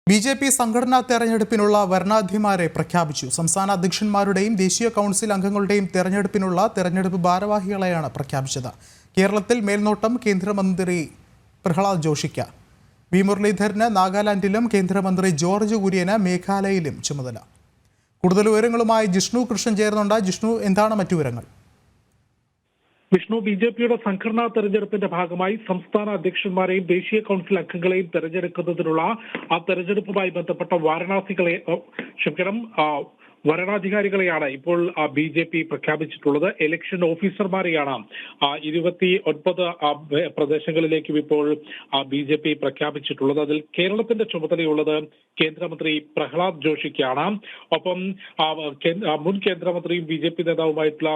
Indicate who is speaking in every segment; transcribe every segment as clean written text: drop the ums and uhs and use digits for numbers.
Speaker 1: BJP. സംഘടനാ തെരഞ്ഞെടുപ്പിനുള്ള വരണാധികാരിമാരെ പ്രഖ്യാപിച്ചു. സംസ്ഥാന അധ്യക്ഷന്മാരുടെയും ദേശീയ കൗൺസിൽ അംഗങ്ങളുടെയും തെരഞ്ഞെടുപ്പിനുള്ള തെരഞ്ഞെടുപ്പ് ഭാരവാഹികളെയാണ് പ്രഖ്യാപിച്ചത്. കേരളത്തിൽ മേൽനോട്ടം കേന്ദ്രമന്ത്രി പ്രഹ്ലാദ് ജോഷിക്ക്, വി മുരളീധരന് നാഗാലാൻഡിലും കേന്ദ്രമന്ത്രി ജോർജ് കുര്യന് മേഘാലയയിലും ചുമതല. കൂടുതൽ വിവരങ്ങളുമായി ജിഷ്ണു കൃഷ്ണൻ ചേർന്നുണ്ട്. ജിഷ്ണു, എന്താണ് മറ്റു വിവരങ്ങൾ?
Speaker 2: വിഷ്ണു, ബി.ജെ.പിയുടെ സംഘടനാ തെരഞ്ഞെടുപ്പിന്റെ ഭാഗമായി സംസ്ഥാന അധ്യക്ഷന്മാരെയും ദേശീയ കൗൺസിൽ അംഗങ്ങളെയും തെരഞ്ഞെടുക്കുന്നതിനുള്ള ആ തെരഞ്ഞെടുപ്പുമായി ബന്ധപ്പെട്ട വരണാധികാരികളെയാണ് ഇപ്പോൾ ബി.ജെ.പി. പ്രഖ്യാപിച്ചിട്ടുള്ളത്. ഇലക്ഷൻ ഓഫീസർമാരെയാണ് 29 പ്രദേശങ്ങളിലേക്കും ഇപ്പോൾ ബി.ജെ.പി. പ്രഖ്യാപിച്ചിട്ടുള്ളത്. അതിൽ കേരളത്തിന്റെ ചുമതലയുള്ളത് കേന്ദ്രമന്ത്രി പ്രഹ്ലാദ് ജോഷിക്കാണ്. ഒപ്പം മുൻ കേന്ദ്രമന്ത്രിയും ബി.ജെ.പി. നേതാവുമായിട്ടുള്ള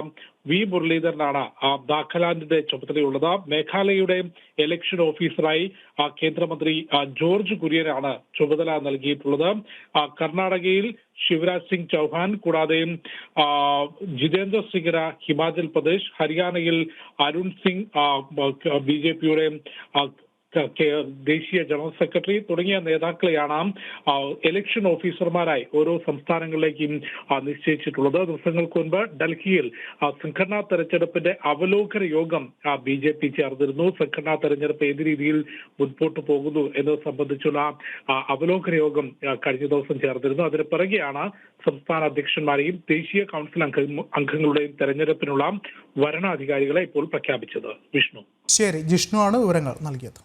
Speaker 2: വി മുരളീധരനാണ് നാഗാലാൻഡിന്റെ ചുമതലയുള്ളത്. മേഘാലയയുടെ ഇലക്ഷൻ ഓഫീസറായി കേന്ദ്രമന്ത്രി ജോർജ് കുര്യനാണ് ചുമതല നൽകിയിട്ടുള്ളത്. കർണാടകയിൽ ശിവരാജ് സിംഗ് ചൗഹാൻ, കൂടാതെ ജിതേന്ദ്ര സിംഗ് ഹിമാചൽ പ്രദേശ്, ഹരിയാനയിൽ അരുൺ സിംഗ് ബി.ജെ.പിയുടെ ദേശീയ ജനറൽ സെക്രട്ടറി തുടങ്ങിയ നേതാക്കളെയാണ് ഇലക്ഷൻ ഓഫീസർമാരായി ഓരോ സംസ്ഥാനങ്ങളിലേക്കും നിശ്ചയിച്ചിട്ടുള്ളത്. ദിവസങ്ങൾക്ക് മുൻപ് ഡൽഹിയിൽ സംഘടനാ തെരഞ്ഞെടുപ്പിന്റെ അവലോകന യോഗം ബി.ജെ.പി. ചേർന്നിരുന്നു. സംഘടനാ തെരഞ്ഞെടുപ്പ് ഏത് രീതിയിൽ മുൻപോട്ട് പോകുന്നു എന്നത് സംബന്ധിച്ചുള്ള അവലോകന യോഗം കഴിഞ്ഞ ദിവസം ചേർന്നിരുന്നു. അതിന് പിറകെയാണ് സംസ്ഥാന അധ്യക്ഷന്മാരെയും ദേശീയ കൗൺസിൽ അംഗങ്ങളുടെയും തെരഞ്ഞെടുപ്പിനുള്ള വരണാധികാരികളെ ഇപ്പോൾ പ്രഖ്യാപിച്ചത്. വിഷ്ണു,
Speaker 1: ശരി, ജിഷ്ണു ആണ് വിവരങ്ങൾ നൽകിയത്.